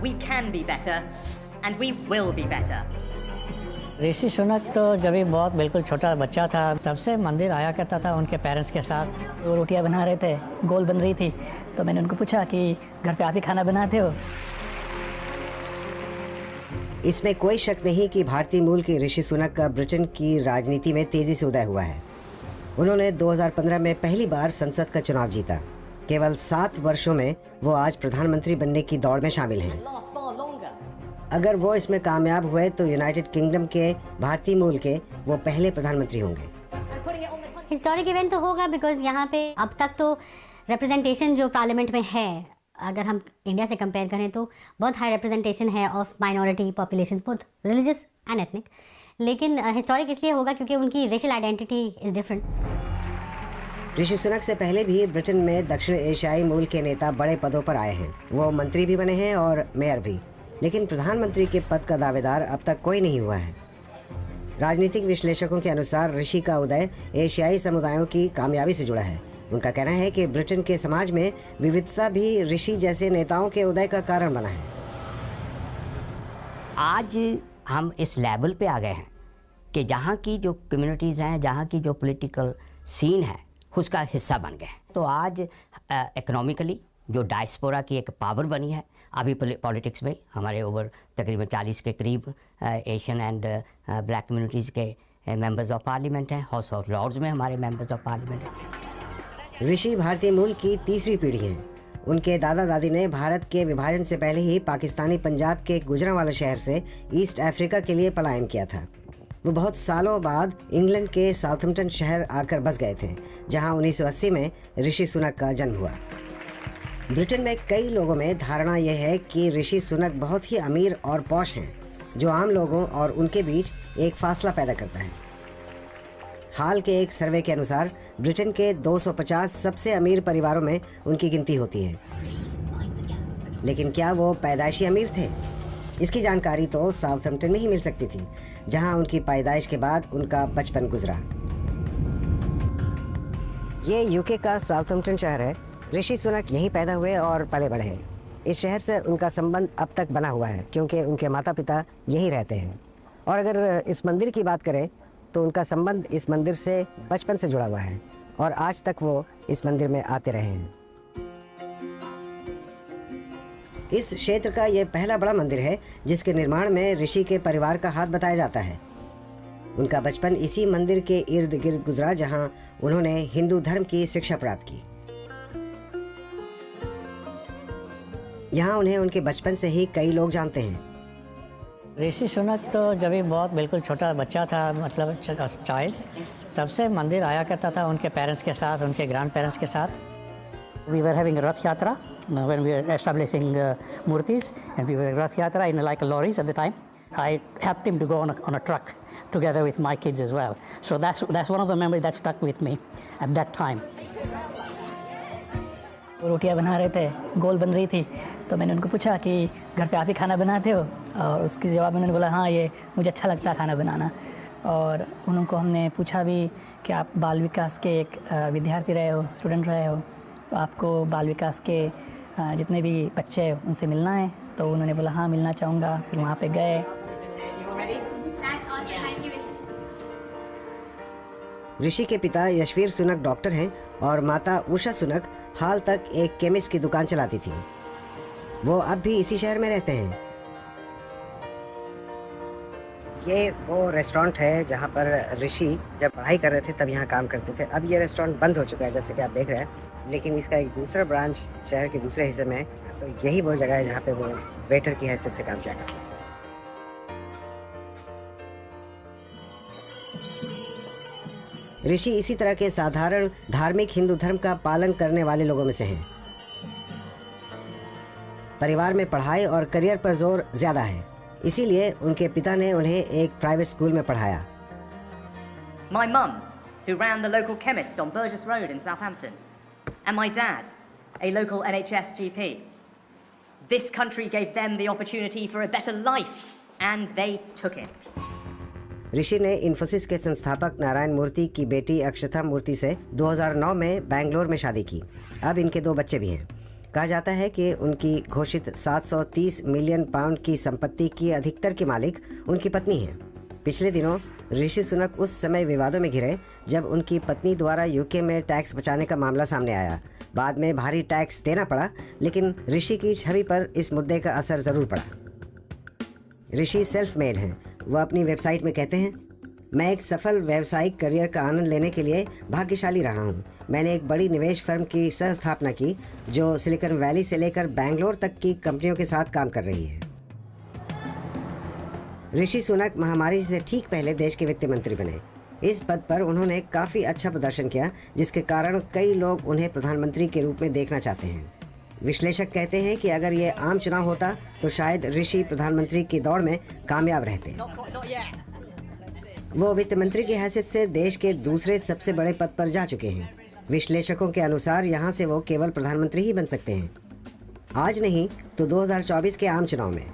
We can be better, and we will be better. Rishi Sunak तो जब भी बहुत बिल्कुल छोटा बच्चा था तब से मंदिर आया करता था उनके पेरेंट्स के साथ। वो रोटियां बना रहे थे, गोल बन रही थी, तो मैंने उनको पूछा कि घर पे आप ही खाना बनाते हो? इसमें कोई शक नहीं कि भारतीय मूल के ऋषि सुनक का ब्रिटेन की राजनीति में तेजी से उदय हुआ है। उन्होंने 2015 में पहली बार संसद का चुनाव जीता। केवल 7 वर्षों में वो आज प्रधानमंत्री बनने की दौड़ में शामिल हैं। अगर वो इसमें कामयाब हुए तो यूनाइटेड किंगडम के भारतीय मूल के वो पहले प्रधानमंत्री होंगे। हिस्टोरिक इवेंट तो होगा बिकॉज यहाँ पे अब तक तो रिप्रेजेंटेशन जो पार्लियामेंट में है, अगर हम इंडिया से कंपेयर करें तो बहुत हाई रिप्रेजेंटेशन है of minority population, both religious and ethnic. लेकिन हिस्टोरिक इसलिए होगा क्योंकि उनकी racial identity is different. Rishi Sunak से पहले भी ब्रिटेन में दक्षिण एशियाई मूल के नेता बड़े पदों पर आए हैं। वो मंत्री भी बने हैं और मेयर भी, लेकिन प्रधानमंत्री के पद का दावेदार अब तक कोई नहीं हुआ है। राजनीतिक विश्लेषकों के अनुसार ऋषि का उदय एशियाई समुदायों की कामयाबी से जुड़ा है। उनका कहना है कि ब्रिटेन के समाज में विविधता भी ऋषि जैसे नेताओं के उदय का कारण बना है। आज हम इस लेवल पे आ गए हैं कि जहाँ की जो कम्युनिटीज़ हैं, जहाँ की जो पॉलिटिकल सीन है, उसका हिस्सा बन गए हैं। तो आज इकोनॉमिकली जो डायस्पोरा की एक पावर बनी है, अभी पॉलिटिक्स में हमारे ओवर तकरीबन 40 के करीब एशियन एंड ब्लैक कम्युनिटीज़ के मेंबर्स ऑफ पार्लियामेंट हैं। हाउस ऑफ लॉर्ड्स में हमारे मेंबर्स ऑफ पार्लियामेंट हैं। ऋषि भारतीय मूल की तीसरी पीढ़ी हैं। उनके दादा दादी ने भारत के विभाजन से पहले ही पाकिस्तानी पंजाब के गुजरांवाला शहर से ईस्ट अफ्रीका के लिए पलायन किया था। वो बहुत सालों बाद इंग्लैंड के साउथम्पटन शहर आकर बस गए थे, जहां 1980 में ऋषि सुनक का जन्म हुआ। ब्रिटेन में कई लोगों में धारणा यह है कि ऋषि सुनक बहुत ही अमीर और पॉश हैं, जो आम लोगों और उनके बीच एक फासला पैदा करता है। हाल के एक सर्वे के अनुसार ब्रिटेन के 250 सबसे अमीर परिवारों में उनकी गिनती होती है। लेकिन क्या वो पैदाइशी अमीर थे? इसकी जानकारी तो साउथम्पटन में ही मिल सकती थी, जहां उनकी पैदाइश के बाद उनका बचपन गुजरा। ये यूके का साउथम्पटन शहर है। ऋषि सुनक यहीं पैदा हुए और पले बढ़े हैं। इस शहर से उनका संबंध अब तक बना हुआ है क्योंकि उनके माता पिता यहीं रहते हैं। और अगर इस मंदिर की बात करें तो उनका संबंध इस मंदिर से बचपन से जुड़ा हुआ है और आज तक वो इस मंदिर में आते रहे हैं। इस क्षेत्र का ये पहला बड़ा मंदिर है जिसके निर्माण में ऋषि के परिवार का हाथ बताया जाता है। उनका बचपन इसी मंदिर के इर्द गिर्द गुजरा, जहां उन्होंने हिंदू धर्म की शिक्षा प्राप्त की। यहाँ उन्हें उनके बचपन से ही कई लोग जानते हैं। ऋषि सुनक तो जब भी बहुत बिल्कुल छोटा बच्चा था, मतलब चाइल्ड, तब से मंदिर आया करता था उनके पेरेंट्स के साथ, उनके ग्रैंड पेरेंट्स के साथ। We were having a Rath Yatra when we were establishing murtis, and we were Rath Yatra in like lorries at the time. I helped him to go on a truck together with my kids as well. So that's one of the memories that stuck with me at that time. वो रोटियां बना रहे थे, गोल बन रही थी, तो मैंने उनको पूछा कि घर पे आप ही खाना बनाते हो? और उसके जवाब में उन्होंने बोला हाँ, ये मुझे अच्छा लगता है खाना बनाना। और उनको हमने पूछा भी कि आप बाल विकास के एक विद्यार्थी रहे हो, स्टूडेंट रहे हो, तो आपको बाल विकास के जितने भी बच्चे हैं उनसे मिलना है? तो उन्होंने बोला हाँ, मिलना चाहूँगा। फिर वहाँ पे गए। ऋषि के पिता यशवीर सुनक डॉक्टर हैं और माता उषा सुनक हाल तक एक केमिस्ट की दुकान चलाती थी। वो अब भी इसी शहर में रहते हैं। ये वो रेस्टोरेंट है जहाँ पर ऋषि जब पढ़ाई कर रहे थे तब यहाँ काम करते थे। अब ये रेस्टोरेंट बंद हो चुका है, जैसे कि आप देख रहे हैं, लेकिन इसका एक दूसरा ब्रांच शहर के दूसरे हिस्से में है। तो यही वो जगह है जहाँ पे वो वेटर की हैसियत से काम किया करते थे। ऋषि इसी तरह के साधारण धार्मिक हिंदू धर्म का पालन करने वाले लोगों में से हैं। परिवार में पढ़ाई और करियर पर जोर ज्यादा है, इसीलिए उनके पिता ने उन्हें एक प्राइवेट स्कूल में पढ़ाया। My mum, who ran the local chemist on Burgess Road in Southampton, and my dad, a local NHS GP. This country gave them the opportunity for a better life, and they took it. ऋषि ने इन्फोसिस के संस्थापक नारायण मूर्ति की बेटी अक्षता मूर्ति से 2009 में बेंगलोर में शादी की। अब इनके 2 बच्चे भी हैं। कहा जाता है कि उनकी घोषित 730 मिलियन पाउंड की संपत्ति की अधिकतर की मालिक उनकी पत्नी है। पिछले दिनों ऋषि सुनक उस समय विवादों में घिरे जब उनकी पत्नी द्वारा यूके में टैक्स बचाने का मामला सामने आया। बाद में भारी टैक्स देना पड़ा, लेकिन ऋषि की छवि पर इस मुद्दे का असर ज़रूर पड़ा। ऋषि सेल्फ मेड हैं। वह अपनी वेबसाइट में कहते हैं, मैं एक सफल व्यावसायिक करियर का आनंद लेने के लिए भाग्यशाली रहा हूँ। मैंने एक बड़ी निवेश फर्म की सह स्थापना की जो सिलिकॉन वैली से लेकर बैंगलोर तक की कंपनियों के साथ काम कर रही है। ऋषि सुनक महामारी से ठीक पहले देश के वित्त मंत्री बने। इस पद पर उन्होंने काफ़ी अच्छा प्रदर्शन किया, जिसके कारण कई लोग उन्हें प्रधानमंत्री के रूप में देखना चाहते हैं। विश्लेषक कहते हैं कि अगर ये आम चुनाव होता तो शायद ऋषि प्रधानमंत्री की दौड़ में कामयाब रहते। वो वित्त मंत्री की हैसियत से देश के दूसरे सबसे बड़े पद पर जा चुके हैं। विश्लेषकों के अनुसार यहाँ से वो केवल प्रधानमंत्री ही बन सकते हैं, आज नहीं तो 2024 के आम चुनाव में।